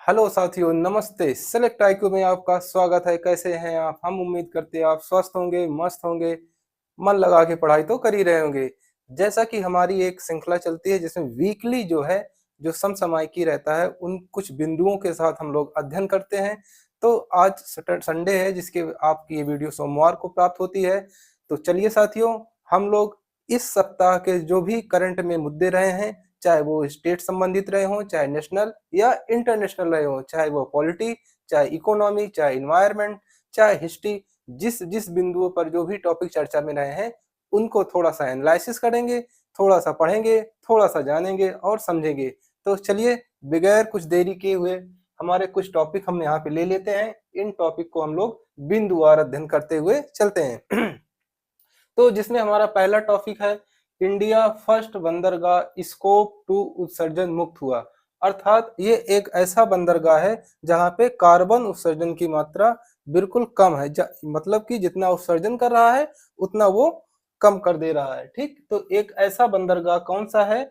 Hello साथियों, नमस्ते। Select IQ में आपका स्वागत है। कैसे हैं आप? हम उम्मीद करते हैं आप स्वस्थ होंगे, मस्त होंगे, मन लगा के पढ़ाई तो कर ही रहे होंगे। जैसा कि हमारी एक श्रृंखला चलती है जिसमें वीकली जो है, जो समसामयिकी रहता है, उन कुछ बिंदुओं के साथ हम लोग अध्ययन करते हैं। तो आज संडे है, जिसके आपकी ये वीडियो सोमवार को प्राप्त होती है। तो चलिए साथियों, हम लोग इस सप्ताह के जो भी करंट में मुद्दे रहे हैं, चाहे वो स्टेट संबंधित रहे हों, चाहे नेशनल या इंटरनेशनल रहे हों, चाहे वो पॉलिटी, चाहे इकोनॉमी, चाहे इन्वायरमेंट, चाहे हिस्ट्री, जिस जिस बिंदुओं पर जो भी टॉपिक चर्चा में रहे हैं, उनको थोड़ा सा एनालिसिस करेंगे, थोड़ा सा पढ़ेंगे, थोड़ा सा जानेंगे और समझेंगे। तो चलिए, बगैर कुछ देरी किए हुए हमारे कुछ टॉपिक हम यहाँ पे ले लेते हैं। इन टॉपिक को हम लोग बिंदुवार अध्ययन करते हुए चलते हैं। तो जिसमें हमारा पहला टॉपिक है, इंडिया फर्स्ट बंदरगाह स्कोप 2 उत्सर्जन मुक्त हुआ। अर्थात ये एक ऐसा बंदरगाह है जहां पे कार्बन उत्सर्जन की मात्रा बिल्कुल कम है। मतलब कि जितना उत्सर्जन कर रहा है उतना वो कम कर दे रहा है। ठीक, तो एक ऐसा बंदरगाह कौन सा है?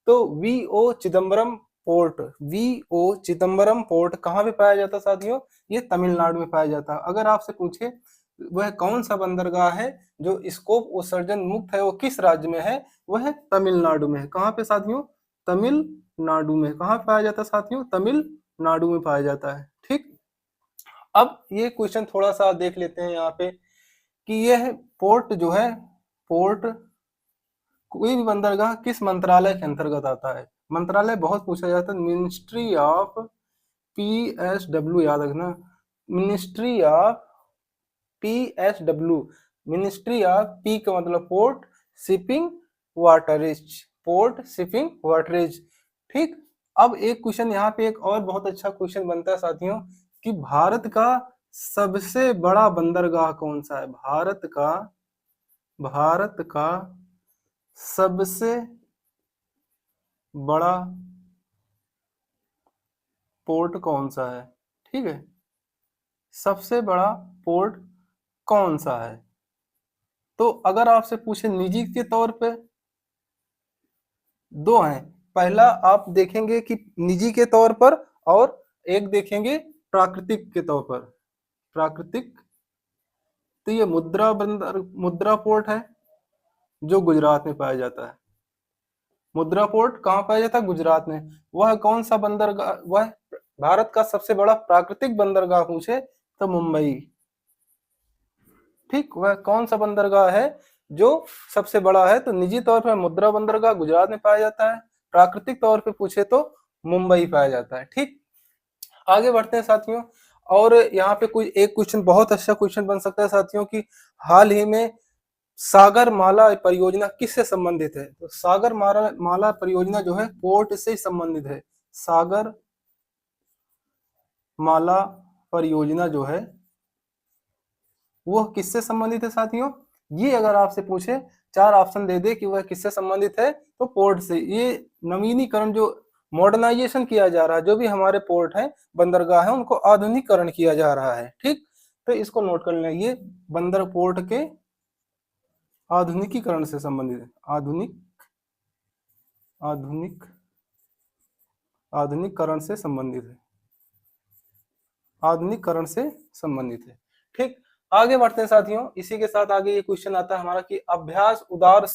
तो VO Chidambaram port. VO Chidambaram port कहाँ पे पाया जाता साथियों? ये तमिलनाडु में पाया जाता है। अगर आपसे पूछे वह कौन सा बंदरगाह है जो स्कोप उत्सर्जन मुक्त है, वो किस राज्य में है? वह तमिलनाडु में है। कहाँ पे साथियों? तमिलनाडु में। कहाँ पाया जाता है साथियों? तमिलनाडु में पाया जाता है। ठीक, अब ये क्वेश्चन थोड़ा सा देख लेते हैं यहाँ पे कि यह पोर्ट जो है, पोर्ट कोई भी बंदरगाह किस मंत्रालय के अंतर्गत आता है? मंत्रालय बहुत पूछा जाता है। मिनिस्ट्री ऑफ PSW, याद रखना, ministry of PSW। Ministry of P का मतलब port, shipping, waterways. Port, shipping, waterways. ठीक, अब एक क्वेश्चन यहाँ पे, एक और बहुत अच्छा क्वेश्चन बनता है साथियों कि भारत का सबसे बड़ा बंदरगाह कौन सा है? भारत का सबसे बड़ा पोर्ट कौन सा है? ठीक है, सबसे बड़ा पोर्ट कौन सा है? तो अगर आपसे पूछे निजी के तौर पे, दो हैं। पहला आप देखेंगे कि निजी के तौर पर, और एक देखेंगे प्राकृतिक के तौर पर। प्राकृतिक, तो ये मुद्रा पोर्ट है जो गुजरात में पाया जाता है। मुद्रा पोर्ट कहाँ पाया जाता है? गुजरात में। वह कौन सा बंदरगाह? वह भारत का सबसे बड़ा प्राकृतिक बंदरगाह पूछे तो मुंबई। ठीक, वह कौन सा बंदरगाह है जो सबसे बड़ा है? तो निजी तौर पर मुद्रा बंदरगाह गुजरात में पाया जाता है, प्राकृतिक तौर पे पूछे तो मुंबई पाया जाता है। ठीक, आगे बढ़ते हैं साथियों। और यहाँ पे कोई एक क्वेश्चन, बहुत अच्छा क्वेश्चन बन सकता है साथियों कि हाल ही में सागर माला परियोजना किससे संबंधित है? तो सागर माला परियोजना जो है पोर्ट से संबंधित है। सागर माला परियोजना जो है वो किससे संबंधित है साथियों? ये अगर आपसे पूछे, चार ऑप्शन दे दे कि वह किससे संबंधित है, तो पोर्ट से। ये नवीनीकरण, जो मॉडर्नाइजेशन किया जा रहा है, जो भी हमारे पोर्ट है, बंदरगाह है, उनको आधुनिकीकरण किया जा रहा है। ठीक, तो इसको नोट कर लेना, ये बंदर पोर्ट के आधुनिकीकरण से संबंधित है। आधुनिक आधुनिकरण से संबंधित है। आधुनिकरण से संबंधित है। ठीक, आगे बढ़ते हैं साथियों। इसी के साथ आगे ये क्वेश्चन आता है हमारा कि अभ्यास उदार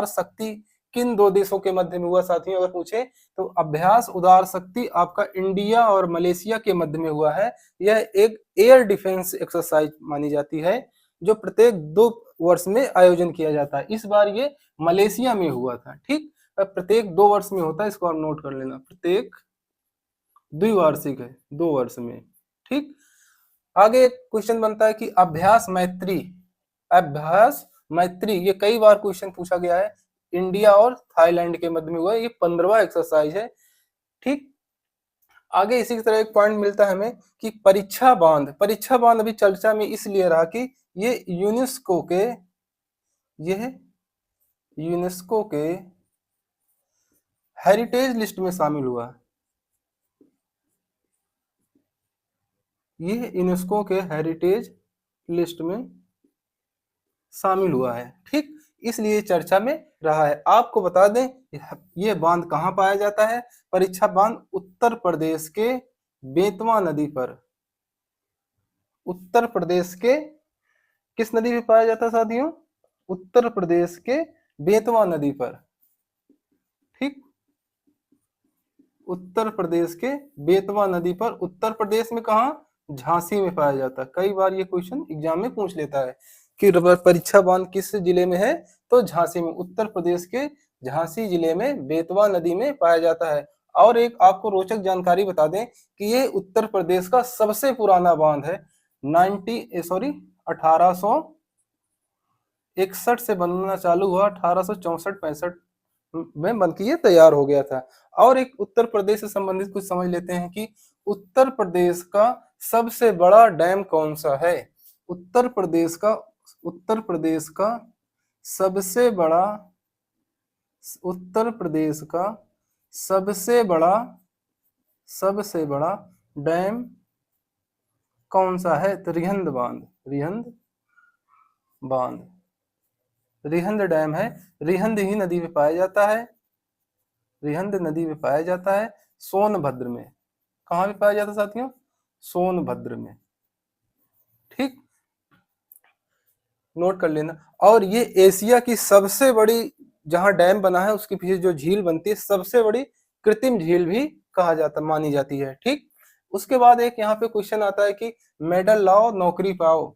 शक्ति किन दो देशों के मध्य में हुआ साथियों? अगर पूछे तो अभ्यास उदार शक्ति आपका इंडिया और मलेशिया के मध्य में हुआ है। यह एक एयर डिफेंस एक्सरसाइज मानी जाती है जो प्रत्येक 2 वर्ष में आयोजन किया जाता है। इस बार ये मलेशिया में हुआ था। ठीक, प्रत्येक 2 वर्ष में होता है, इसको आप नोट कर लेना। प्रत्येक द्विवार्षिक है, 2 वर्ष में। ठीक, आगे एक क्वेश्चन बनता है कि अभ्यास मैत्री, ये कई बार क्वेश्चन पूछा गया है। इंडिया और थाईलैंड के मध्य में हुआ है, ये 15वां एक्सरसाइज है। ठीक, आगे इसी की तरह एक पॉइंट मिलता है हमें कि परीक्षा बांध अभी चर्चा में इसलिए रहा कि ये यूनेस्को के हेरिटेज लिस्ट में शामिल हुआ। ये यूनेस्को के हेरिटेज लिस्ट में शामिल हुआ है। ठीक, इसलिए चर्चा में रहा है। आपको बता दें ये बांध कहाँ पाया जाता है? परीक्षा बांध उत्तर प्रदेश के बेतवा नदी पर, उत्तर प्रदेश के किस नदी पे पाया जाता है साथियों? उत्तर प्रदेश के बेतवा नदी पर। ठीक, उत्तर प्रदेश के बेतवा नदी पर। उत्तर प्रदेश में कहा? झांसी में पाया जाता है। कई बार ये क्वेश्चन एग्जाम में पूछ लेता है कि परीक्षा बांध किस जिले में है, तो झांसी में। उत्तर प्रदेश के झांसी जिले में बेतवा नदी में पाया जाता है। और एक आपको रोचक जानकारी बता दें कि ये उत्तर प्रदेश का सबसे पुराना बांध है। 1861 से बनना चालू हुआ, 1864-65 में बनके ये तैयार हो गया था। और एक उत्तर प्रदेश से संबंधित कुछ समझ लेते हैं कि उत्तर प्रदेश का सबसे बड़ा डैम कौन सा है? उत्तर प्रदेश का सबसे बड़ा, उत्तर प्रदेश का सबसे बड़ा डैम कौन सा है? तो रिहंद बांध, रिहंद डैम है। रिहंद ही नदी में पाया जाता है, रिहंद नदी में पाया जाता है। सोनभद्र में। कहाँ पे पाया जाता है साथियों? सोनभद्र में। ठीक, नोट कर लेना। और ये एशिया की सबसे बड़ी, जहां डैम बना है उसके पीछे जो झील बनती है, सबसे बड़ी कृत्रिम झील भी कहा जाता, मानी जाती है। ठीक, उसके बाद एक यहाँ पे क्वेश्चन आता है कि मेडल लाओ नौकरी पाओ,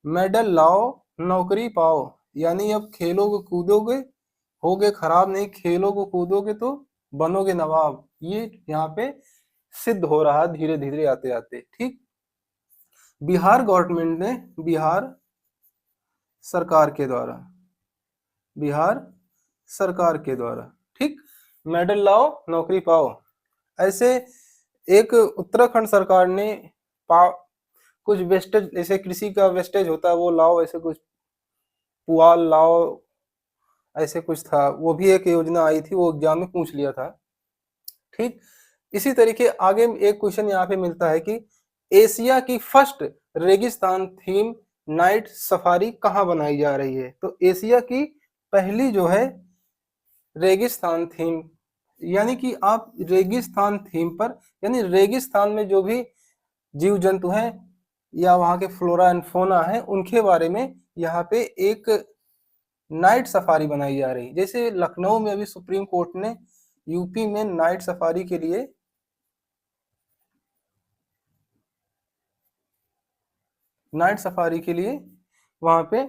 मेडल लाओ नौकरी पाओ, यानी अब खेलोगे कूदोगे होगे खराब नहीं, खेलोगे कूदोगे तो बनोगे नवाब। ये यहाँ पे सिद्ध हो रहा है धीरे धीरे आते आते। ठीक, बिहार गवर्नमेंट ने, बिहार सरकार के द्वारा, बिहार सरकार के द्वारा, ठीक, मेडल लाओ नौकरी पाओ। ऐसे एक उत्तराखंड सरकार ने कुछ वेस्टेज, जैसे कृषि का वेस्टेज होता है वो लाओ, ऐसे कुछ पुआल लाओ, ऐसे कुछ था, वो भी एक योजना आई थी, वो एग्जाम में पूछ लिया था। ठीक, इसी तरीके आगे एक क्वेश्चन यहाँ पे मिलता है कि एशिया की फर्स्ट रेगिस्तान थीम नाइट सफारी कहाँ बनाई जा रही है? तो एशिया की पहली जो है रेगिस्तान थीम, यानी कि आप रेगिस्तान थीम पर, यानी रेगिस्तान में जो भी जीव जंतु हैं या वहां के फ्लोरा एंड फोना है उनके बारे में यहाँ पे एक नाइट सफारी बनाई जा रही। जैसे लखनऊ में अभी सुप्रीम कोर्ट ने यूपी में नाइट सफारी के लिए वहां पे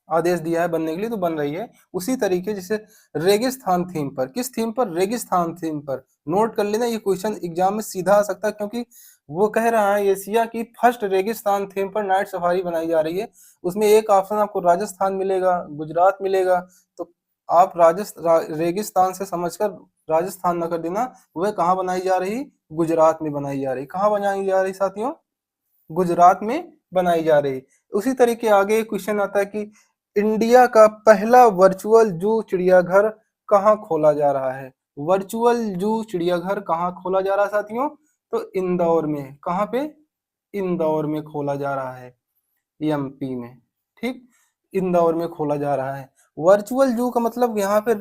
आदेश दिया है बनने के लिए, तो बन रही है। उसी तरीके जैसे रेगिस्तान थीम पर, किस थीम पर? रेगिस्तान थीम पर। नोट कर लेना, ये क्वेश्चन एग्जाम में सीधा आ सकता है, क्योंकि वो कह रहा है एशिया की फर्स्ट रेगिस्तान थीम पर नाइट सफारी बनाई जा रही है। उसमें एक ऑप्शन आपको राजस्थान मिलेगा, गुजरात मिलेगा, तो आप रेगिस्तान से समझकर राजस्थान न कर देना। वह कहाँ बनाई जा रही? गुजरात में बनाई जा रही। कहाँ बनाई जा रही साथियों? गुजरात में बनाई जा रही। उसी तरीके आगे क्वेश्चन आता है कि इंडिया का पहला वर्चुअल जू चिड़ियाघर कहाँ खोला जा रहा है? वर्चुअल जू चिड़ियाघर कहाँ खोला जा रहा है साथियों? तो इंदौर में। कहाँ पे? इंदौर में खोला जा रहा है, एमपी में। ठीक, इंदौर में खोला जा रहा है। वर्चुअल जू का मतलब यहाँ पे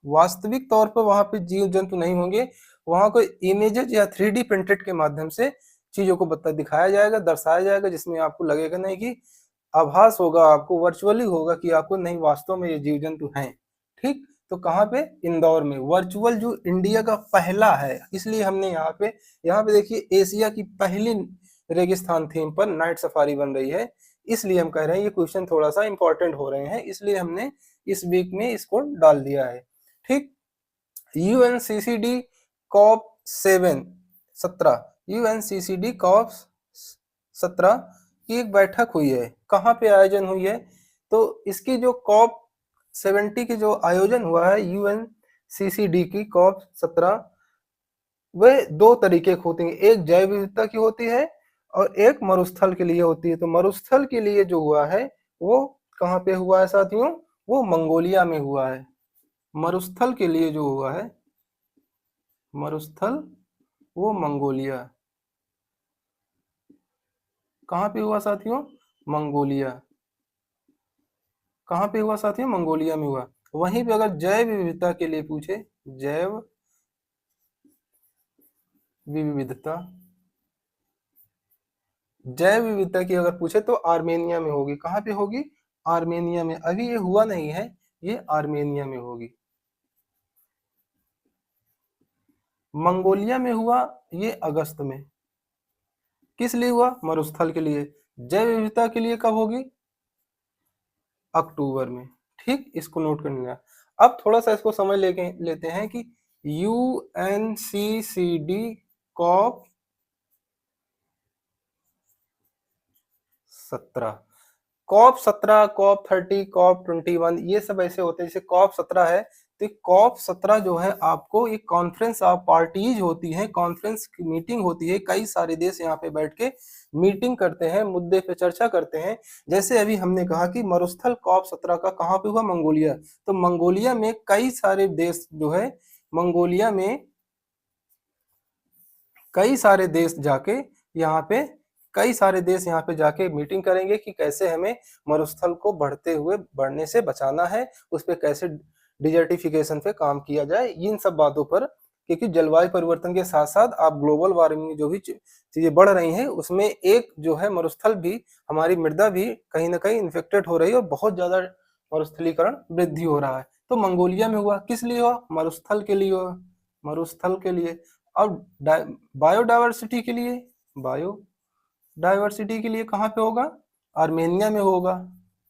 वास्तविक तौर पर वहां पे जीव जंतु नहीं होंगे, वहां को इमेजेस या 3D प्रिंटेड के माध्यम से चीजों को दिखाया जाएगा, दर्शाया जाएगा, जिसमें आपको लगेगा नहीं कि आभास होगा, आपको वर्चुअली होगा कि आपको नहीं वास्तव में ये जीव जंतु हैं। ठीक, तो कहाँ पे? इंदौर में। वर्चुअल जो इंडिया का पहला है, इसलिए हमने यहाँ पे देखिए एशिया की पहली रेगिस्तान थीम पर नाइट सफारी बन रही है। इसलिए हम कह रहे हैं ये क्वेश्चन थोड़ा सा इंपॉर्टेंट हो रहे हैं, इसलिए हमने इस वीक में इसको डाल दिया है। ठीक, यूएनसीसीडी कॉप 17 यूएनसीसीडी कॉप 17 की एक बैठक हुई है। कहाँ पे आयोजन हुई है? तो इसकी जो कॉप 70 की जो आयोजन हुआ है यूएनसीसीडी की कॉप 17, वह दो तरीके की होती है, एक जैव विविधता की होती है और एक मरुस्थल के लिए होती है। तो मरुस्थल के लिए जो हुआ है वो कहाँ पे हुआ है साथियों? वो मंगोलिया में हुआ है। मरुस्थल के लिए जो हुआ है, मरुस्थल, वो मंगोलिया। कहाँ पे हुआ साथियों? मंगोलिया। कहाँ पे हुआ साथियों? मंगोलिया में हुआ। वहीं पे अगर जैव विविधता के लिए पूछे, जैव विविधता, जैव विविधता की अगर पूछे तो आर्मेनिया में होगी। कहाँ पे होगी? आर्मेनिया में। अभी ये हुआ नहीं है, ये आर्मेनिया में होगी। मंगोलिया में हुआ ये अगस्त में। किस लिए हुआ? मरुस्थल के लिए। जैव विविधता के लिए कब होगी? अक्टूबर में। ठीक, इसको नोट कर लेना। अब थोड़ा सा इसको समझ लेते हैं कि UNCCD COP 17, COP 17, COP 30, COP 21, ये सब ऐसे होते हैं। जैसे कॉप 17 है तो कॉप 17 जो है आपको एक कॉन्फ्रेंस ऑफ पार्टीज होती है, कॉन्फ्रेंस की मीटिंग होती है। कई सारे देश यहाँ पे बैठ के मीटिंग करते हैं, मुद्दे पे चर्चा करते हैं। जैसे अभी हमने कहा कि मरुस्थल कॉप 17 का कहाँ पे हुआ? मंगोलिया। तो मंगोलिया में कई सारे देश जो है, मंगोलिया में कई सारे देश जाके यहाँ पे कई सारे देश यहाँ पे जाके मीटिंग करेंगे कि कैसे हमें मरुस्थल को बढ़ने से बचाना है, उस पर कैसे डिजर्टिफिकेशन पे काम किया जाए, इन सब बातों पर। क्योंकि जलवायु परिवर्तन के साथ साथ आप ग्लोबल वार्मिंग में जो भी चीजें बढ़ रही हैं, उसमें एक जो है मरुस्थल भी, हमारी मृदा भी कहीं ना कहीं इन्फेक्टेड हो रही है और बहुत ज्यादा मरुस्थलीकरण वृद्धि हो रहा है। तो मंगोलिया में हुआ, किस लिए हुआ? मरुस्थल के लिए हुआ, मरुस्थल के लिए। अब बायोडायवर्सिटी के लिए, बायोडायवर्सिटी के लिए कहाँ पे होगा? आर्मेनिया में होगा।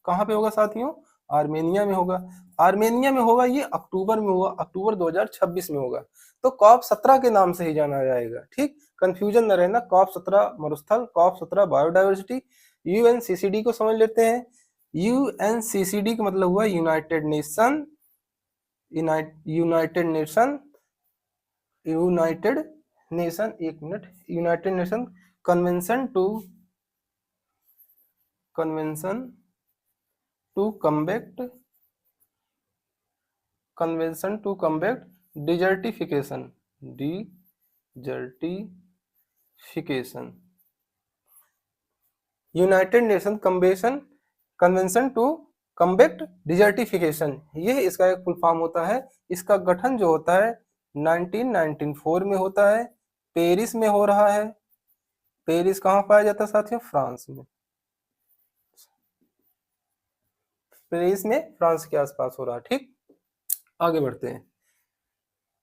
कहाँ पे होगा साथियों? आर्मेनिया में होगा। आर्मेनिया में होगा, ये अक्टूबर में हुआ, अक्टूबर 2026 में होगा। तो कॉप 17 के नाम से ही जाना जाएगा। ठीक, कंफ्यूजन न रहना। कॉप 17 मरुस्थल, कॉप 17 बायोडायवर्सिटी। UNCCD को समझ लेते हैं। UNCCD का मतलब हुआ United Nation, United Nation, United Nation, एक minute, United Nation Convention to Combat Desertification, United Nation Convention to Combat Desertification, ये इसका एक फुल फॉर्म होता है। इसका गठन जो होता है 1994 में होता है, पेरिस में हो रहा है। पेरिस कहाँ पाया जाता है साथियों? फ्रांस में। पेरिस में, फ्रांस के आसपास हो रहा है। ठीक, आगे बढ़ते हैं।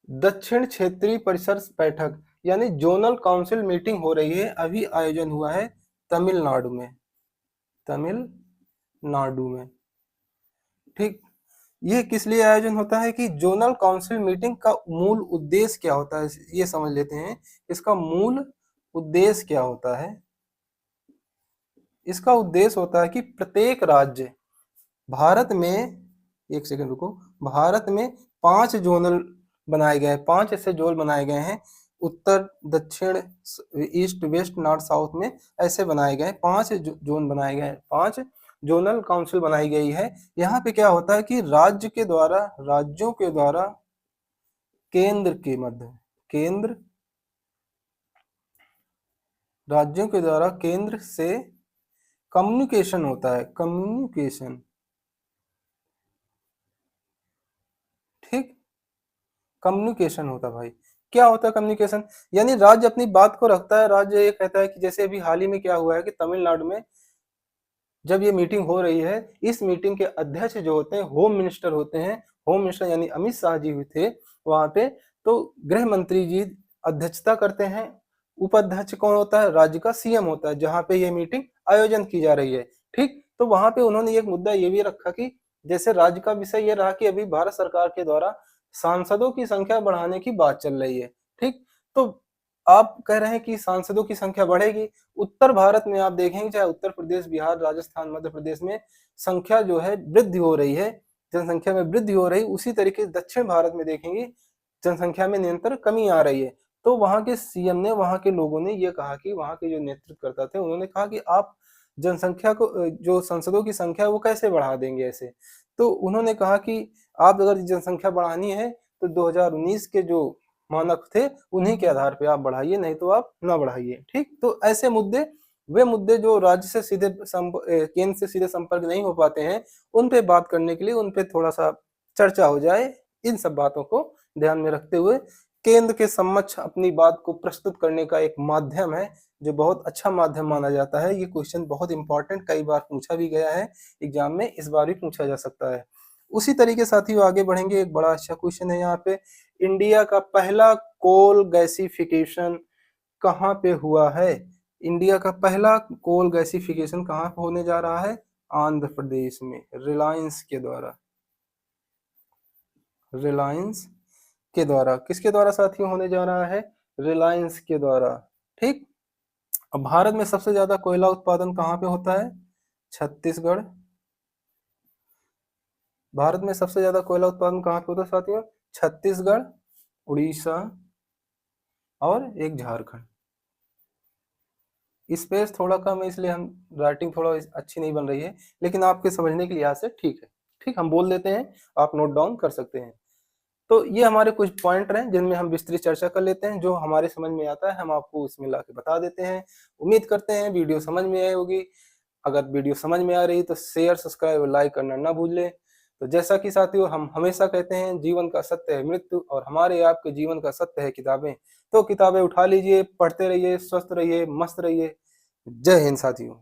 दक्षिण क्षेत्रीय परिषद बैठक यानी जोनल काउंसिल मीटिंग हो रही है, अभी आयोजन हुआ है तमिलनाडु में, तमिलनाडु में। ठीक, ये किस लिए आयोजन होता है कि जोनल काउंसिल मीटिंग का मूल उद्देश्य क्या होता है, ये समझ लेते हैं। इसका मूल उद्देश्य क्या होता है? इसका उद्देश्य होता है कि प्रत्येक राज्य, भारत में, एक सेकंड रुको, भारत में 5 जोनल बनाए गए हैं, 5 ऐसे जोन बनाए गए हैं। उत्तर, दक्षिण, ईस्ट, वेस्ट, नॉर्थ, साउथ में ऐसे बनाए गए 5 जोन बनाए गए हैं, 5 जोनल काउंसिल बनाई गई है। यहाँ पे क्या होता है कि राज्यों के द्वारा केंद्र के मध्य, राज्यों के द्वारा केंद्र से कम्युनिकेशन होता है, ठीक, कम्युनिकेशन होता है भाई। क्या होता है कम्युनिकेशन? यानी राज्य अपनी बात को रखता है। राज्य ये कहता है कि जैसे अभी हाल ही में क्या हुआ है कि तमिलनाडु में जब ये मीटिंग हो रही है, इस मीटिंग के अध्यक्ष जो होते हैं होम मिनिस्टर होते हैं। होम मिनिस्टर यानी अमित शाह जी हुए थे वहां पे। तो गृह मंत्री जी अध्यक्षता करते हैं। उपाध्यक्ष कौन होता है? राज्य का CM होता है, जहां पे ये मीटिंग आयोजन की जा रही है। ठीक, तो वहां पे उन्होंने एक मुद्दा ये भी रखा कि जैसे राज्य का विषय ये रहा कि अभी भारत सरकार के द्वारा सांसदों की संख्या बढ़ाने की बात चल रही है। ठीक, तो आप कह रहे हैं कि सांसदों की संख्या बढ़ेगी। उत्तर भारत में आप देखेंगे, चाहे उत्तर प्रदेश, बिहार, राजस्थान, मध्य प्रदेश में संख्या जो है वृद्धि हो रही है, जनसंख्या में वृद्धि हो रही है। उसी तरीके से दक्षिण भारत में देखेंगे जनसंख्या में निरंतर कमी आ रही है। तो वहां के CM ने, वहां के लोगों ने ये कहा कि, वहां के जो नेतृत्वकर्ता थे उन्होंने कहा कि आप जनसंख्या को, जो संसदों की संख्या है वो कैसे बढ़ा देंगे ऐसे। तो उन्होंने कहा कि आप अगर जनसंख्या बढ़ानी है तो 2019 के जो मानक थे उन्हीं के आधार पे आप बढ़ाइए, नहीं तो आप ना बढ़ाइए। ठीक, तो ऐसे मुद्दे वे मुद्दे जो राज्य से सीधे केंद्र से सीधे संपर्क नहीं हो पाते हैं, उन पे बात करने के लिए उन पे थोड़ा सा चर्चा हो जाए। इन सब बातों को ध्यान में रखते हुए केंद्र के समक्ष अपनी बात को प्रस्तुत करने का एक माध्यम है, जो बहुत अच्छा माध्यम माना जाता है। ये क्वेश्चन बहुत इंपॉर्टेंट, कई बार पूछा भी गया है एग्जाम में, इस बार भी पूछा जा सकता है। उसी तरीके साथियों आगे बढ़ेंगे, एक बड़ा अच्छा क्वेश्चन है यहाँ पे, इंडिया का पहला कोल गैसिफिकेशन कहाँ पे हुआ है? इंडिया का पहला कोल गैसिफिकेशन कहाँ पे होने जा रहा है? आंध्र प्रदेश में, रिलायंस के द्वारा। रिलायंस के द्वारा, किसके द्वारा साथियों होने जा रहा है? रिलायंस के द्वारा। ठीक। अब भारत में सबसे ज्यादा कोयला उत्पादन कहाँ पे होता है? छत्तीसगढ़। भारत में सबसे ज्यादा कोयला उत्पादन कहाँ पे होता है साथियों? छत्तीसगढ़, उड़ीसा और एक झारखंड। स्पेस थोड़ा कम है इसलिए हम राइटिंग थोड़ा अच्छी नहीं बन रही है, लेकिन आपके समझने के लिहाज से ठीक है। ठीक, हम बोल देते हैं, आप नोट डाउन कर सकते हैं। तो ये हमारे कुछ पॉइंट हैं जिनमें हम विस्तृत चर्चा कर लेते हैं, जो हमारे समझ में आता है हम आपको उसमें ला के बता देते हैं। उम्मीद करते हैं वीडियो समझ में आई होगी। अगर वीडियो समझ में आ रही तो शेयर, सब्सक्राइब और लाइक करना ना भूलें। तो जैसा कि साथियों हम हमेशा कहते हैं, जीवन का सत्य है मृत्यु और हमारे आपके जीवन का सत्य है किताबें। तो किताबें उठा लीजिए, पढ़ते रहिए, स्वस्थ रहिए, मस्त रहिए। जय हिंद साथियों।